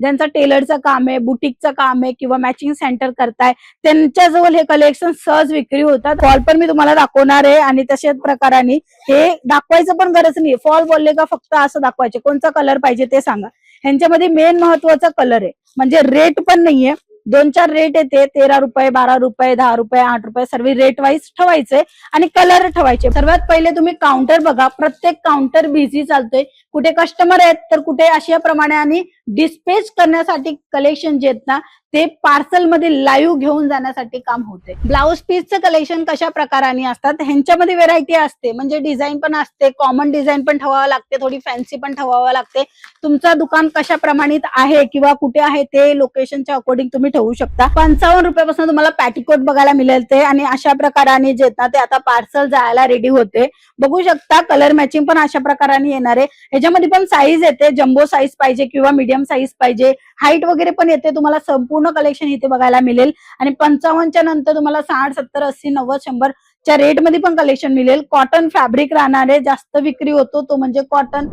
ज्यांचं टेलरचं काम आहे, बुटीकचं काम आहे किंवा मॅचिंग सेंटर करताय त्यांच्याजवळ हे कलेक्शन सहज विक्री होतात. फॉल पण मी तुम्हाला दाखवणार आहे आणि तशाच प्रकाराने हे दाखवायचं पण गरज नाही. फॉल बोलले का फक्त असं दाखवायचे, कोणता कलर पाहिजे ते सांगा. ह्यांच्यामध्ये मेन महत्वाचा कलर आहे, म्हणजे रेट पण नाहीये. 2-4 रेट येते, 13 रुपये, 12 रुपये, 10 रुपये, 8 रुपये, सर्व रेट वाईज ठेवायचे आणि कलर ठेवायचे. सर्वात पहिले तुम्ही काउंटर बघा, प्रत्येक काउंटर बिझी चालतोय. कुठे कस्टमर आहेत तर कुठे अशा प्रमाणे आणि डिस्पॅच करण्यासाठी कलेक्शन जे आहेत ना ते पार्सल मध्ये लाईव्ह घेऊन जाण्यासाठी काम होते. ब्लाउज पीसचं कलेक्शन कशा प्रकाराने असतात, ह्यांच्यामध्ये व्हेरायटी असते, म्हणजे डिझाईन पण असते, कॉमन डिझाईन पण ठेवावं लागते, थोडी फॅन्सी पण ठेवावं लागते. तुमचं दुकान कशा प्रमाणित आहे किंवा कुठे आहे ते लोकेशनच्या अकॉर्डिंग तुम्ही ठेवू शकता. 55 रुपयापासून तुम्हाला पॅटीकोट बघायला मिळेल ते, आणि अशा प्रकाराने जे ना ते आता पार्सल जायला रेडी होते. बघू शकता कलर मॅचिंग पण अशा प्रकाराने येणार आहे. ह्याच्यामध्ये पण साईज येते, जम्बो साईज पाहिजे किंवा मीडियम साईज पाहिजे, हाईट वगैरे पण येते. तुम्हाला संपूर्ण कलेक्शन इथे बघायला मिळेल. आणि 55च्या नंतर तुम्हाला 60, 70, 80, 90, 100 च्या रेट मध्ये पण कलेक्शन मिळेल. कॉटन फॅब्रिक राहणार आहे, जास्त विक्री होतो तो म्हणजे कॉटन.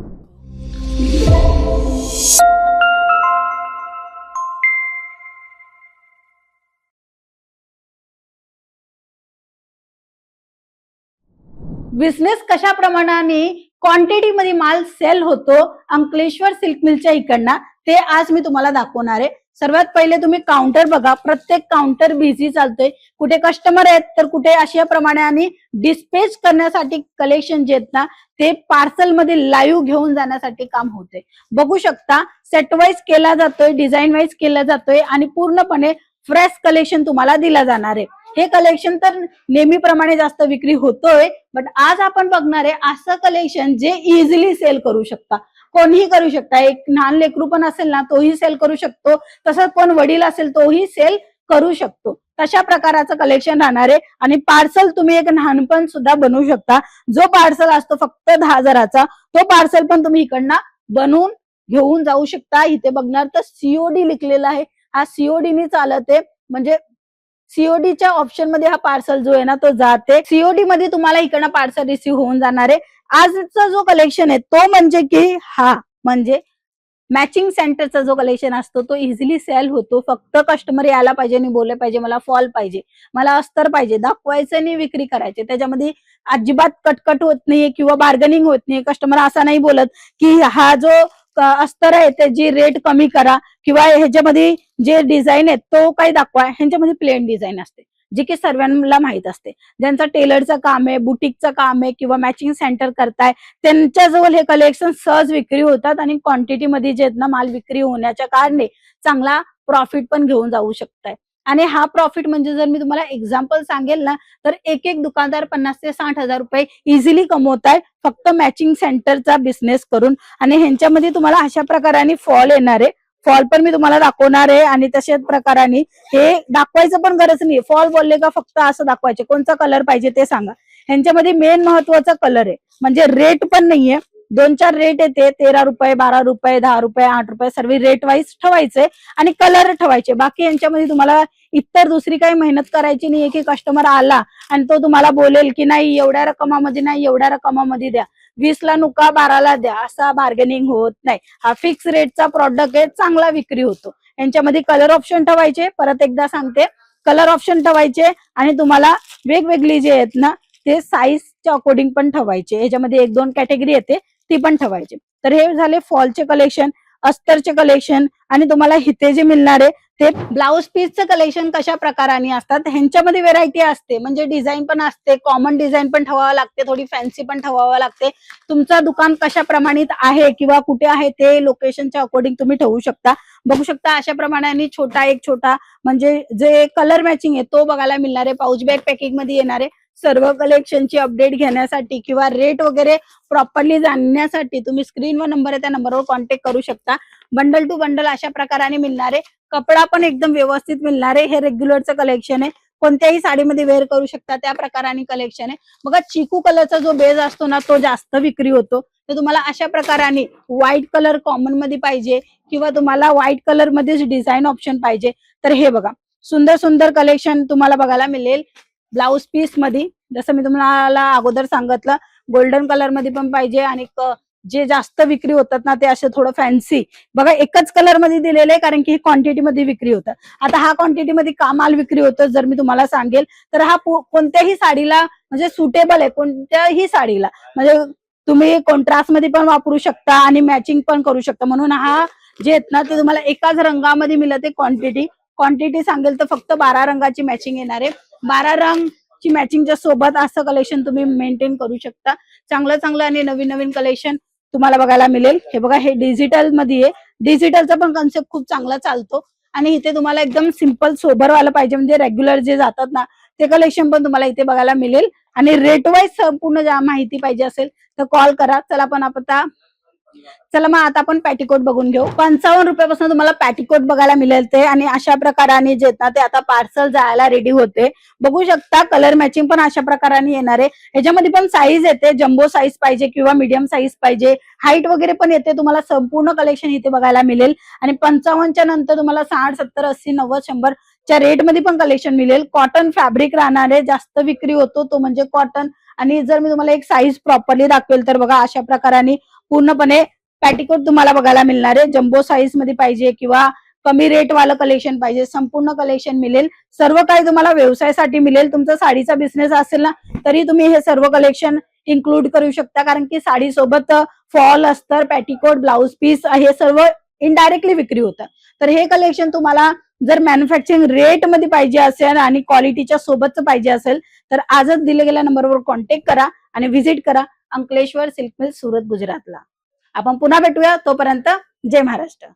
बिझनेस कशा प्रमाणाने क्वांटिटी मध्ये माल सेल होतो अंकलेश्वर सिल्क मिलच्या इकडनं, ते आज मी तुम्हाला दाखवणार आहे. सर्वात पहिले तुम्ही काउंटर बघा, प्रत्येक काउंटर बिझी चालतोय. कुठे कस्टमर आहेत तर कुठे अशा प्रमाणे आणि डिस्पॅच करण्यासाठी कलेक्शन जे आहेत ना ते पार्सल मध्ये लाईव्ह घेऊन जाण्यासाठी काम होते. बघू शकता सेट वाईज केला जातोय, डिझाईन वाईज केला जातोय आणि पूर्णपणे फ्रेश कलेक्शन तुम्हाला दिला जाणार आहे. हे कलेक्शन तर नेहमीप्रमाणे जास्त विक्री होतोय, बट आज आपण बघणार आहे असं कलेक्शन जे इझिली सेल करू शकता, कोणीही करू शकता. एक लहान लेकरू पण असेल ना तोही सेल करू शकतो, तसंच कोण वडील असेल तोही सेल करू शकतो. तशा प्रकारचं कलेक्शन राहणार आहे. आणि पार्सल तुम्ही एक लहानपण सुद्धा बनवू शकता. जो पार्सल असतो फक्त 10,000चा, तो पार्सल पण तुम्ही इकडनं बनवून घेऊन जाऊ शकता. इथे बघणार तर सीओडी लिखलेला आहे, हा सीओडी नी चालत आहे, म्हणजे सीओडीच्या ऑप्शन मध्ये हा पार्सल जो आहे ना तो जाते. सीओडी मध्ये तुम्हाला इकडनं पार्सल रिसिव्ह होऊन जाणार आहे. आजचा जो कलेक्शन आहे तो म्हणजे की हा म्हणजे मॅचिंग सेंटरचा जो कलेक्शन असतो तो इझिली सेल होतो. फक्त कस्टमर यायला पाहिजे आणि बोलले पाहिजे मला फॉल पाहिजे, मला अस्तर पाहिजे, दाखवायचं आणि विक्री करायचे. त्याच्यामध्ये अजिबात कटकट होत नाहीये किंवा बार्गेनिंग होत नाही. कस्टमर असा नाही बोलत की हा जो अस्तर आहे त्याची रेट कमी करा किंवा ह्याच्यामध्ये जे डिझाईन आहे तो काही दाखवा. ह्यांच्यामध्ये प्लेन डिझाईन असते जे की सर्वांना माहित असते. ज्यांचं टेलरचं काम आहे, बुटीकचं काम आहे किंवा मॅचिंग सेंटर करताय त्यांच्याजवळ हे कलेक्शन सहज विक्री होतात आणि क्वांटिटी मध्ये जे ना माल विक्री होण्याच्या कारणे चांगला प्रॉफिट पण घेऊन जाऊ शकताय. आणि हा प्रॉफिट म्हणजे जर मी तुम्हाला एक्झाम्पल सांगेल ना तर एक दुकानदार 50,000 ते 60,000 रुपये इझिली कमवताय फक्त मॅचिंग सेंटरचा बिझनेस करून. आणि ह्यांच्यामध्ये तुम्हाला अशा प्रकाराने फॉल येणार आहे. फॉल पण मी तुम्हाला दाखवणार आहे आणि तशाच प्रकाराने हे दाखवायचं पण गरज नाही. फॉल बोलले का फक्त असं दाखवायचे, कोणता कलर पाहिजे ते सांगा. ह्यांच्यामध्ये मेन महत्वाचा कलर आहे, म्हणजे रेट पण नाहीये. 2-4 रेट येते, 13 रुपये, 12 रुपये, 10 रुपये, 8 रुपये, सर्व रेट वाईज ठेवायचे आणि कलर ठेवायचे. बाकी यांच्यामध्ये तुम्हाला इतर दुसरी काही मेहनत करायची नाहीये की कस्टमर आला आणि तो तुम्हाला बोलेल की नाही एवढ्या रकमामध्ये नाही, एवढ्या रकमामध्ये द्या, 20ला नुका 12ला द्या, असा बार्गेनिंग होत नाही. हा फिक्स रेटचा प्रॉडक्ट आहे, चांगला विक्री होतो. यांच्यामध्ये कलर ऑप्शन ठेवायचे, परत एकदा सांगते कलर ऑप्शन ठेवायचे आणि तुम्हाला वेगवेगळी जे आहेत ना ते साईजच्या अकॉर्डिंग पण ठेवायचे. ह्याच्यामध्ये 1-2 कॅटेगरी येते ती पण ठेवायची. तर हे झाले फॉलचे कलेक्शन, अस्तरचे कलेक्शन. आणि तुम्हाला इथे जे मिळणार आहे ते ब्लाउज पीसचं कलेक्शन कशा प्रकाराने असतात. ह्यांच्यामध्ये व्हेरायटी असते, म्हणजे डिझाईन पण असते, कॉमन डिझाईन पण ठेवावं लागते, थोडी फॅन्सी पण ठेवावं लागते. तुमचं दुकान कशा प्रमाणित आहे किंवा कुठे आहे ते लोकेशनच्या अकॉर्डिंग तुम्ही ठेवू शकता. बघू शकता अशा प्रमाणाने छोटा म्हणजे जे कलर मॅचिंग आहे तो बघायला मिळणार आहे. पाऊच बॅग पॅकिंग मध्ये येणार आहे. सर्व कलेक्शनची अपडेट घेण्यासाठी किंवा रेट वगैरे प्रॉपरली जाणण्यासाठी तुम्ही स्क्रीनवर नंबर आहे त्या नंबरवर कॉन्टॅक्ट करू शकता. बंडल टू बंडल अशा प्रकाराने मिळणार आहे. कपडा पण एकदम व्यवस्थित मिळणार आहे. हे रेग्युलरचं कलेक्शन आहे, कोणत्याही साडीमध्ये वेअर करू शकता त्या प्रकाराने कलेक्शन आहे. बघा चिकू कलरचा जो बेज असतो ना तो जास्त विक्री होतो. तर तुम्हाला अशा प्रकाराने व्हाईट कलर कॉमन मध्ये पाहिजे किंवा तुम्हाला व्हाईट कलर मध्येच डिझाईन ऑप्शन पाहिजे तर हे बघा सुंदर सुंदर कलेक्शन तुम्हाला बघायला मिळेल. ब्लाउज पीस मध्ये जसं मी तुम्हाला अगोदर सांगितलं गोल्डन कलर मध्ये पण पाहिजे आणि जे जास्त विक्री होतात ना ते असे थोडं फॅन्सी बघा एकच कलर मध्ये दिलेले आहे, कारण की हे क्वांटिटी मध्ये विक्री होतं. आता हा क्वांटिटी मध्ये कामाल विक्री होतं जर मी तुम्हाला सांगेल तर हा कोणत्याही साडीला म्हणजे सुटेबल आहे, कोणत्याही साडीला म्हणजे तुम्ही कॉन्ट्रास्ट मध्ये पण वापरू शकता आणि मॅचिंग पण करू शकता. म्हणून हा जे आहेत ना ते तुम्हाला एकाच रंगामध्ये मिळते. क्वांटिटी सांगेल तर फक्त 12 रंगाची मॅचिंग येणार आहे. 12 रंगची मॅचिंगच्या सोबत असं कलेक्शन तुम्ही मेंटेन करू शकता. चांगलं चांगलं आणि नवीन नवीन कलेक्शन तुम्हाला बघायला मिळेल. हे बघा हे डिजिटल मध्ये आहे. डिजिटलचा पण कॉन्सेप्ट खूप चांगला चालतो आणि इथे तुम्हाला एकदम सिंपल सोबर वाला पाहिजे म्हणजे रेग्युलर जे जातात ना ते कलेक्शन पण तुम्हाला इथे बघायला मिळेल. आणि रेट वाईज संपूर्ण माहिती पाहिजे असेल तर कॉल करा. चला मग आता आपण पॅटिकोट बघून घेऊ. 55 रुपयापासून तुम्हाला पॅटिकोट बघायला मिळेल ते, आणि अशा प्रकाराने जे ते आता पार्सल जायला रेडी होते. बघू शकता कलर मॅचिंग पण अशा प्रकाराने येणार आहे. ह्याच्यामध्ये पण साईज येते, जम्बो साईज पाहिजे किंवा मीडियम साईज पाहिजे, हाईट वगैरे पण येते. तुम्हाला संपूर्ण कलेक्शन इथे बघायला मिळेल. आणि 55च्या नंतर तुम्हाला 60, 70, 80, 90, 100 च्या रेट मध्ये पण कलेक्शन मिळेल. कॉटन फॅब्रिक राहणार आहे, जास्त विक्री होतो तो म्हणजे कॉटन. आणि जर मी तुम्हाला एक साईज प्रॉपरली दाखवेल तर बघा अशा प्रकाराने पूर्णपणे पॅटिकोट तुम्हाला बघायला मिळणार आहे. जम्बो साईज मध्ये पाहिजे किंवा कमी रेट वालं कलेक्शन पाहिजे, संपूर्ण कलेक्शन मिळेल. सर्व काही तुम्हाला व्यवसायासाठी मिळेल. तुमचा साडीचा बिझनेस असेल ना तरी तुम्ही हे सर्व कलेक्शन इन्क्लूड करू शकता, कारण की साडी सोबत फॉल, अस्तर, पॅटिकोट, ब्लाउज पीस हे सर्व इनडायरेक्टली विक्री होतं. तर हे कलेक्शन तुम्हाला जर मॅन्युफॅक्चरिंग रेट मध्ये पाहिजे असेल आणि क्वालिटीच्या सोबतच पाहिजे असेल तर आजच दिले गेल्या नंबरवर कॉन्टॅक्ट करा आणि व्हिजिट करा अंकलेश्वर सिल्क मिल, सुरत, गुजरातला. आपण पुन्हा भेटूया. तोपर्यंत जय महाराष्ट्र.